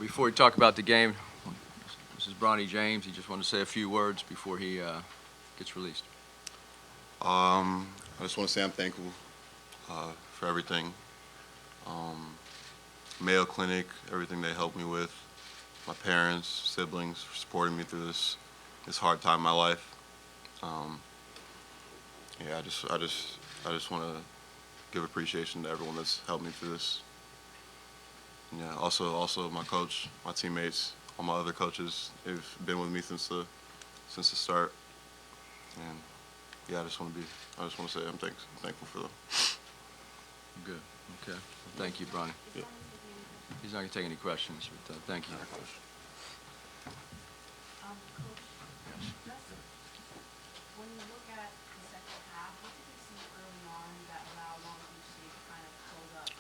Before we talk about the game, this is Bronny James. He just wanted to say a few words before he gets released. I just want to say I'm thankful for everything. Mayo Clinic, everything they helped me with, my parents, siblings for supporting me through this hard time in my life. Yeah, I just want to give appreciation to everyone that's helped me through this. And yeah, also my coach, my teammates, all my other coaches, they've been with me since the start. And yeah, I just want to say I'm thankful for them. Good. Okay. Well, thank you, Bronny. Yeah. He's not going to take any questions, but thank you. Coach, when you look at the second half, what did you see early on that allowed Long Beach State to kind of close up?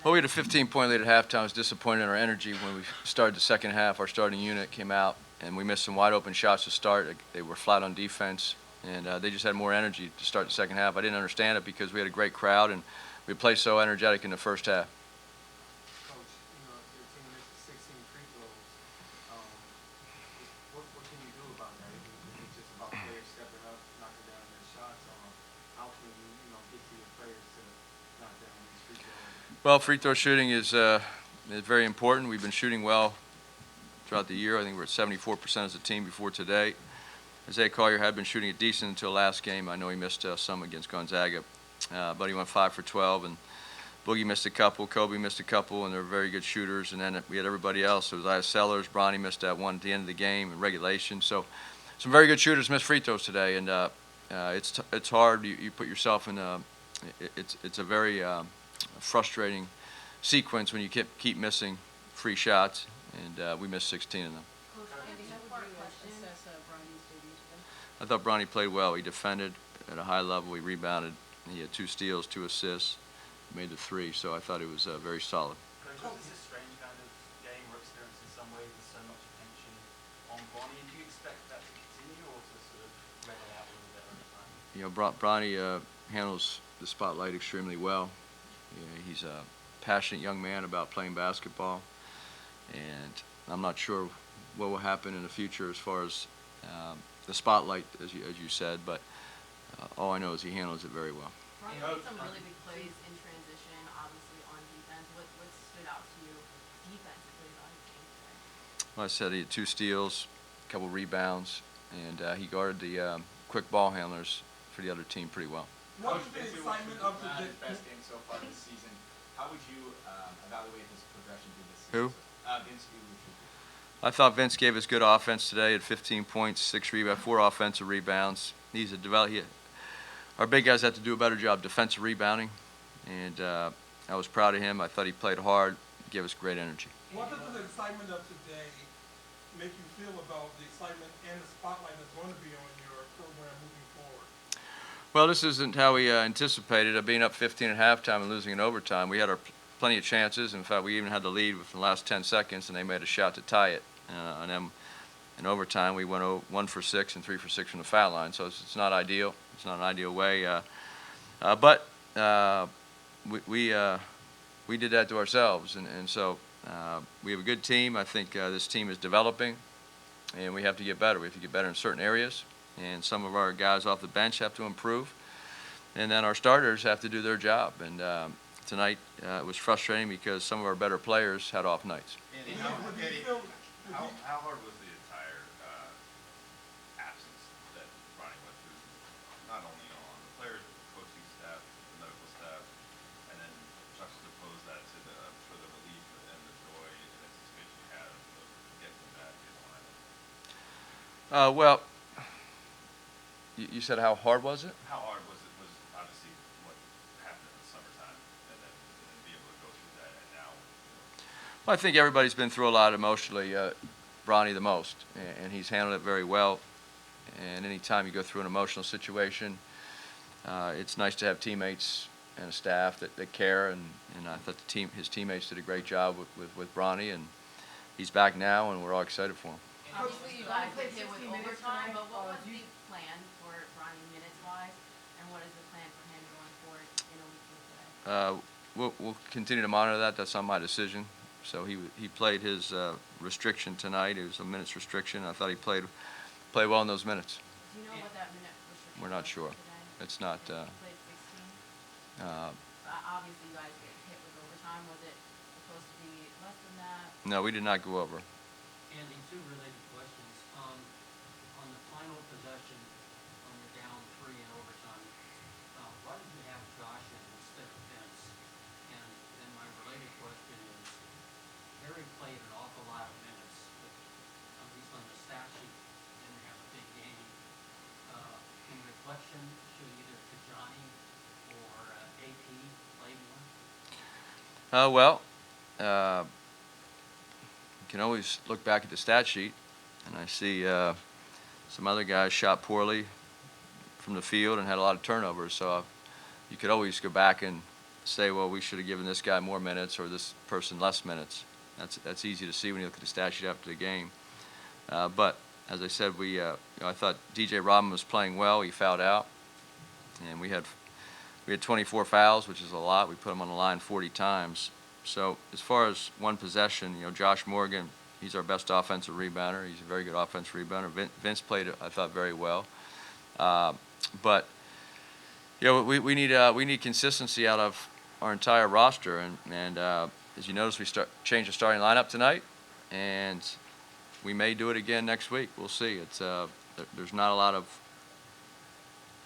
Well, we had a 15-point lead at halftime. I was disappointed in our energy when we started the second half. Our starting unit came out, and we missed some wide-open shots to start. They were flat on defense, and they just had more energy to start the second half. I didn't understand it because we had a great crowd, and we played so energetic in the first half. Coach, your team missed 16 free throws. What can you do about that? Is it just about players stepping up, knocking down their shots? How can you, get to your players to knock down these free throws? Well, free throw shooting is very important. We've been shooting well throughout the year. I think we're at 74% as a team before today. Isaiah Collier had been shooting it decent until last game. I know he missed some against Gonzaga, but he went 5 for 12, and Boogie missed a couple, Kobe missed a couple, and they're very good shooters. And then we had everybody else. It was Isaiah Sellers, Bronny missed that one at the end of the game in regulation. So some very good shooters missed free throws today, and it's hard. You put yourself in it's a very frustrating sequence when you keep missing free shots, and we missed 16 of them. I thought Bronny played well. He defended at a high level. He rebounded. He had 2 steals, 2 assists, made the 3. So I thought it was very solid. Coach, this is a strange kind of game or experience in some ways. There's so much attention on Bronny. Do you expect that to continue or to sort of level out a little bit over time? Bronny handles the spotlight extremely well. He's a passionate young man about playing basketball, and I'm not sure what will happen in the future as far as the spotlight, as you said, but all I know is he handles it very well. Bronny made some really big plays in transition, obviously on defense. What stood out to you defensively about his game today? Well, I said he had 2 steals, a couple rebounds, and he guarded the quick ball handlers for the other team pretty well. What was the excitement of the his best game so far this season? How would you evaluate his progression through this Who? season? Vince Iwuchukwu. I thought Vince gave us good offense today at 15 points, 6 rebounds, 4 offensive rebounds. Our big guys have to do a better job defensive rebounding, and I was proud of him. I thought he played hard, gave us great energy. What does the excitement of today make you feel about the excitement and the spotlight that's going to be on your program moving forward? Well, this isn't how we anticipated it, being up 15 at halftime and losing in overtime. We had plenty of chances. In fact, we even had the lead within the last 10 seconds, and they made a shot to tie it. And then in overtime, we went 1 for 6 and 3 for 6 from the foul line. So it's not ideal. It's not an ideal way. But we did that to ourselves. And so we have a good team. I think this team is developing, and we have to get better. We have to get better in certain areas. And some of our guys off the bench have to improve. And then our starters have to do their job. And tonight it was frustrating because some of our better players had off nights. How hard was the entire absence that Bronny went through, not only on the players, but the coaching staff, the medical staff, and then juxtapose that to the relief and the joy and anticipation you had of getting them back in line? Well, you said how hard was it? How hard was it? Was obviously what happened in the summertime, and then be able to go through that, and now. Well, I think everybody's been through a lot emotionally. Bronny the most, and he's handled it very well. And anytime you go through an emotional situation, it's nice to have teammates and a staff that care. And I thought his teammates did a great job with Bronny, and he's back now, and we're all excited for him. Obviously, you guys get hit with overtime, but what was the plan for Bronny minutes-wise, and what is the plan for him going forward in a week from today? We'll continue to monitor that. That's not my decision. So he played his restriction tonight. It was a minutes restriction. I thought he played well in those minutes. Do you know what that minute restriction We're not was sure. today? It's not. He played 16? Uh, Obviously, you guys get hit with overtime. Was it supposed to be less than that? no, we did not go over. Andy, two related questions. On the final possession, when you're down 3 in overtime, why did you have Josh in instead of Vince? And then my related question is, Harry played an awful lot of minutes, but at least on the stat sheet, didn't have a big game. In reflection, should either Tajani or AP play more? Well, you can always look back at the stat sheet, and I see some other guys shot poorly from the field and had a lot of turnovers. So you could always go back and say, well, we should have given this guy more minutes or this person less minutes. That's easy to see when you look at the stat sheet after the game. But as I said, I thought DJ Rodman was playing well. He fouled out, and we had 24 fouls, which is a lot. We put him on the line 40 times. So as far as one possession, Josh Morgan, he's our best offensive rebounder. He's a very good offensive rebounder. Vince played, I thought, very well. But we need consistency out of our entire roster. And as you notice, we changed the starting lineup tonight, and we may do it again next week. We'll see. There's not a lot of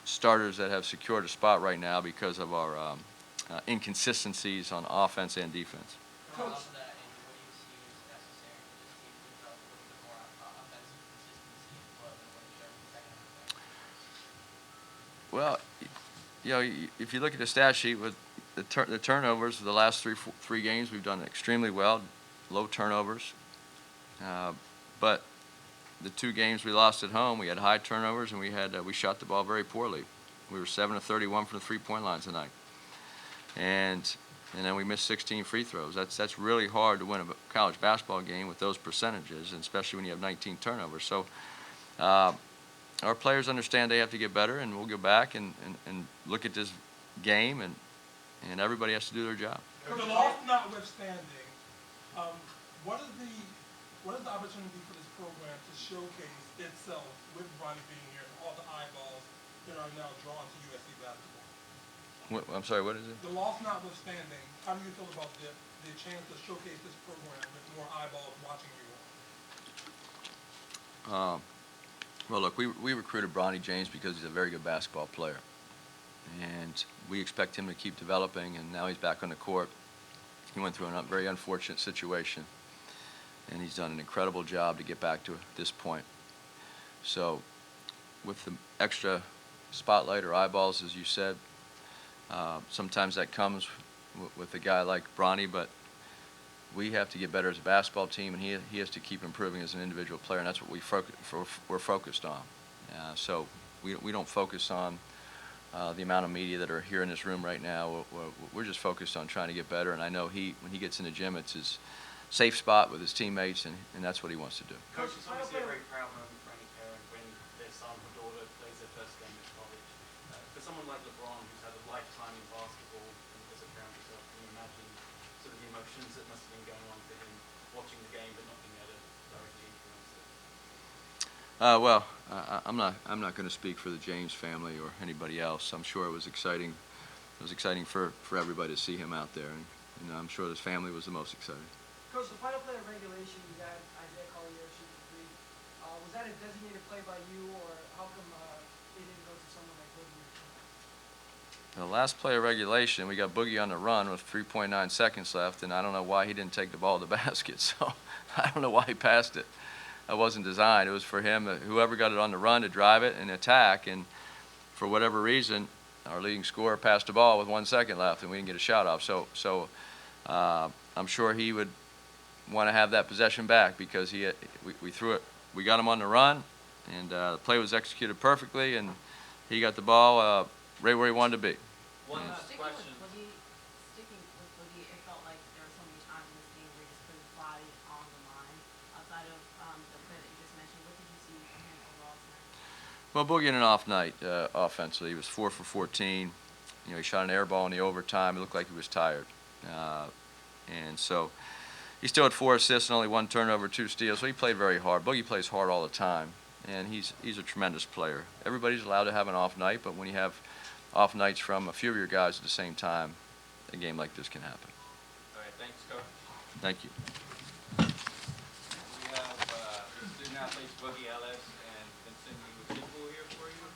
starters that have secured a spot right now because of our inconsistencies on offense and defense. Going off of that, Andy, what do you see as necessary for this team to develop a little bit more offensive consistency and flow than what you showed in the second half? Well, if you look at the stat sheet with the turnovers, the last three games we've done extremely well, low turnovers. But the 2 games we lost at home, we had high turnovers and we shot the ball very poorly. We were 7 of 31 from the 3-point line tonight, and then we missed 16 free throws. That's really hard to win a college basketball game with those percentages, and especially when you have 19 turnovers. So our players understand they have to get better, and we'll go back and look at this game, and everybody has to do their job. The loss notwithstanding, what is the opportunity for this program to showcase itself with Bronny being here and all the eyeballs that are now drawn to USC basketball? I'm sorry, what is it? The loss notwithstanding, how do you feel about the chance to showcase this program with more eyeballs watching you all? Well, look, we recruited Bronny James because he's a very good basketball player, and we expect him to keep developing, and now he's back on the court. He went through a very unfortunate situation, and he's done an incredible job to get back to this point. So with the extra spotlight or eyeballs, as you said, sometimes that comes with a guy like Bronny, but we have to get better as a basketball team, and he has to keep improving as an individual player, and that's what we're focused on. So we don't focus on the amount of media that are here in this room right now. We're just focused on trying to get better, and I know when he gets in the gym, it's his safe spot with his teammates, and that's what he wants to do. Coach, it's obviously a very proud moment for any parent when their son or daughter plays their first game at college. For someone like LeBron, who's had a lifetime in basketball, and as a parent yourself, can you imagine sort of the emotions that must have been going on for him watching the game but not being able to directly influence it? Well, I'm not going to speak for the James family or anybody else. I'm sure it was exciting. It was exciting for everybody to see him out there, and I'm sure his family was the most excited. Coach, the final play of regulation, you had Isaiah Collier shoot the 3. Was that a designated play by you, or how come it didn't go to someone like Boogie? The last play of regulation, we got Boogie on the run with 3.9 seconds left, and I don't know why he didn't take the ball to the basket. So I don't know why he passed it. That wasn't designed. It was for him, whoever got it on the run, to drive it and attack. And for whatever reason, our leading scorer passed the ball with 1 second left, and we didn't get a shot off. So I'm sure he would want to have that possession back because we threw it. We got him on the run, and the play was executed perfectly, and he got the ball right where he wanted to be. One last Sticking question. with Boogie, it felt like there were so many times in this game where he just put his body on the line. Outside of the play that you just mentioned, what did you see from him overall tonight? Well, Boogie had an off night offensively. He was 4 for 14. He shot an air ball in the overtime. It looked like he was tired, and so he still had 4 assists and only 1 turnover, 2 steals, so he played very hard. Boogie plays hard all the time, and he's a tremendous player. Everybody's allowed to have an off night, but when you have off nights from a few of your guys at the same time, a game like this can happen. All right, thanks, Coach. Thank you. We have the student athletes Boogie Ellis and Vincent Iwuchukwu here for you.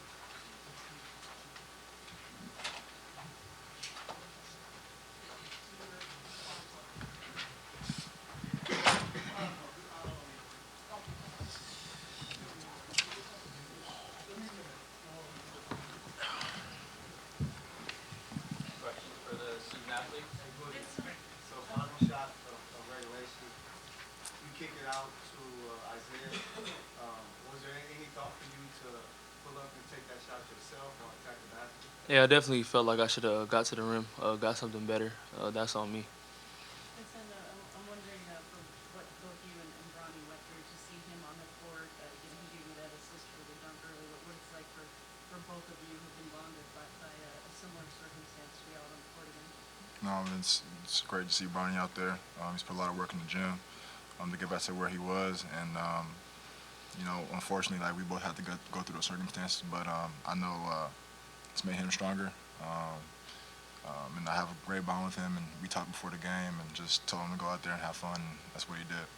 Questions for the student athletes? So final shot of regulation, you kick it out to Isaiah. Was there any thought for you to pull up and take that shot yourself or attack the basket? Yeah, I definitely felt like I should have got to the rim, got something better. That's on me. Vincent, I'm wondering from what both you and Bronny went through to see him on the court. He gave you that assist for the dunk early. What it's like for both of you who've been bonded by a similar circumstance to be out on the court again. No, it's great to see Bronny out there. He's put a lot of work in the gym to get back to where he was, and you know, unfortunately, like we both had to go through those circumstances. But I know it's made him stronger, and I have a great bond with him. And we talked before the game, and just told him to go out there and have fun. And that's what he did.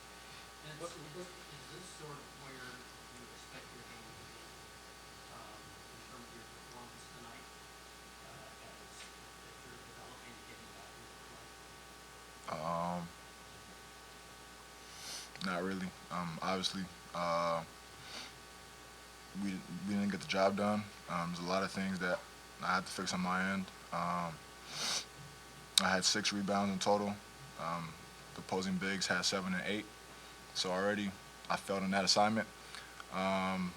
And is this sort of where you expect your game to be in terms of your performance tonight, as if you're developing and getting back into play? Not really. Obviously, we didn't get the job done. There's a lot of things that I had to fix on my end. I had 6 rebounds in total. The opposing bigs had 7 and 8. So already I failed on that assignment. I'm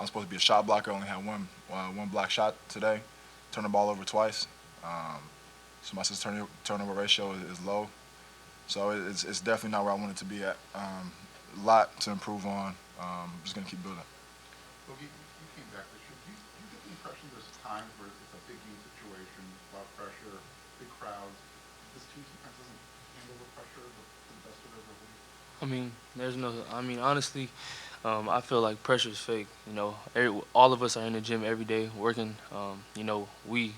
supposed to be a shot blocker. I only had one block shot today. Turned the ball over twice. So my assist turnover ratio is low. So it's definitely not where I want it to be at. A lot to improve on. Just gonna keep building. Boogie, you came back this year. Do you get the impression there's times where it's a big game situation, a lot of pressure, big crowds? This team sometimes doesn't handle the pressure the best of their ability. Honestly, I feel like pressure is fake. You know, all of us are in the gym every day working. You know, we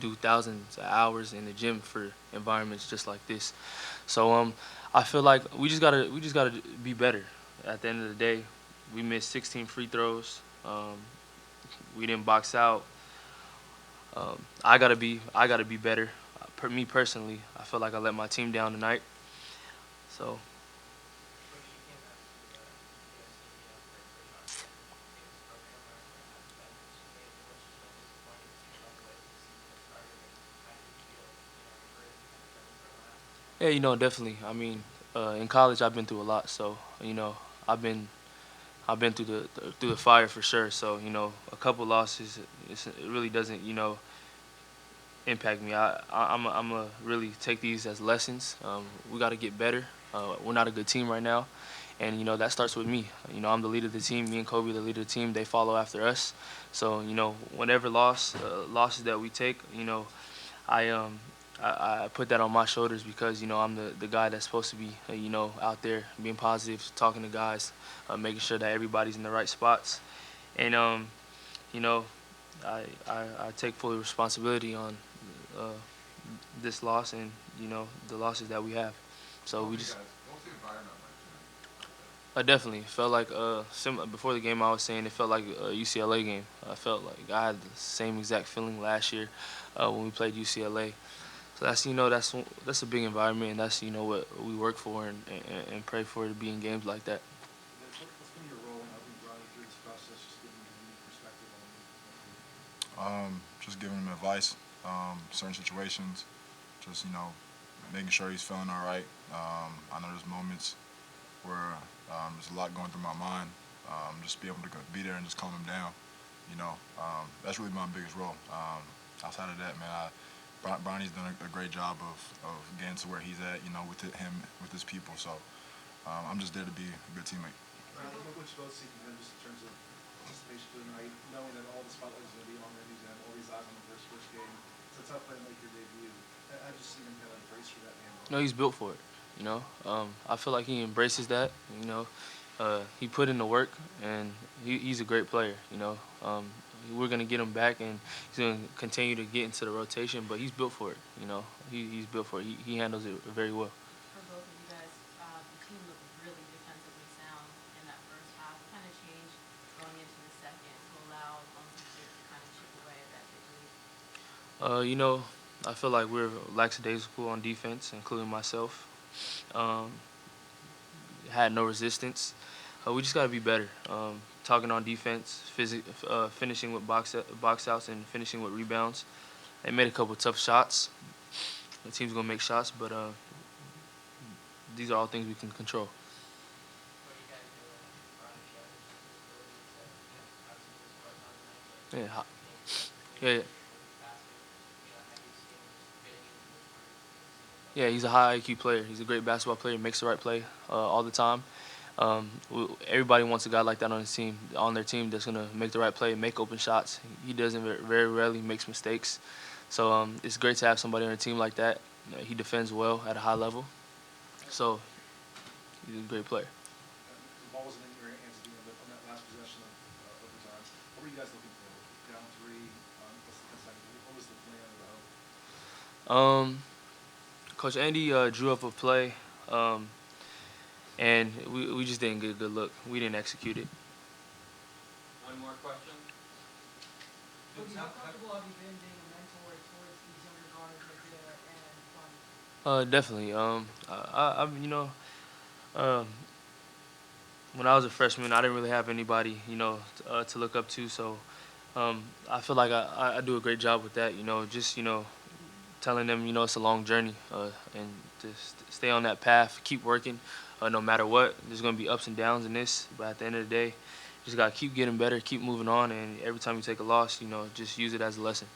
do thousands of hours in the gym for environments just like this. So I feel like we just gotta be better. At the end of the day, we missed 16 free throws. We didn't box out. I gotta be better. Me personally, I feel like I let my team down tonight. So. Yeah, definitely. In college, I've been through a lot, so I've been through the fire for sure. So a couple losses, it really doesn't impact me. I'm gonna really take these as lessons. We got to get better. We're not a good team right now, and that starts with me. I'm the leader of the team. Me and Kobe are the leader of the team. They follow after us. So whatever losses that we take, I put that on my shoulders because I'm the guy that's supposed to be out there being positive, talking to guys, making sure that everybody's in the right spots, and I take full responsibility on this loss and the losses that we have. So we just. What's the environment like tonight? I definitely felt like before the game I was saying it felt like a UCLA game. I felt like I had the same exact feeling last year when we played UCLA. So that's a big environment, and that's what we work for and pray for to be in games like that. What's been your role in helping Bronny through this process, just giving him a unique perspective on it? Just giving him advice, certain situations, just making sure he's feeling all right. I know there's moments where there's a lot going through my mind. Just be able to be there and just calm him down. That's really my biggest role. Outside of that, man, Bronny's done a great job of getting to where he's at, with his people. So I'm just there to be a good teammate. What you both see from him just in terms of participation tonight, knowing that all the spotlight is going to be on him, he's going to have all these eyes on the first game. It's a tough play to make your debut. I just see him kind of brace for that man. No, he's built for it. You know, I feel like he embraces that. You know, he put in the work, and he's a great player. You know, we're gonna get him back, and he's gonna continue to get into the rotation. But he's built for it. You know, he's built for it. He handles it very well. For both of you guys, the team looked really defensively sound in that first half. What kind of changed going into the second to allow Enfield to kind of chip away at that big lead? You know, I feel like we're lackadaisical on defense, including myself. Um, had no resistance. We just got to be better. Talking on defense, finishing with box outs, and finishing with rebounds. They made a couple tough shots. The team's gonna make shots, but these are all things we can control. Yeah, yeah. Yeah, he's a high IQ player. He's a great basketball player. Makes the right play all the time. Everybody wants a guy like that on their team that's gonna make the right play, make open shots. He doesn't very rarely makes mistakes. So it's great to have somebody on a team like that. He defends well at a high level. So he's a great player. The ball wasn't in your hands at the end, but on that last possession of overtime, what were you guys looking for? Down three, less than 10 seconds. What was the plan of the hope? Coach Andy drew up a play, and we just didn't get a good look. We didn't execute it. One more question? Boogie, how comfortable have you been being a mentor towards these younger guards, Isaiah and Bronny? Definitely. You know, when I was a freshman, I didn't really have anybody, you know, to look up to. So I feel like I do a great job with that. You know, just telling them, it's a long journey, and to stay on that path, keep working, no matter what. There's gonna be ups and downs in this, but at the end of the day, just gotta keep getting better, keep moving on, and every time you take a loss, just use it as a lesson.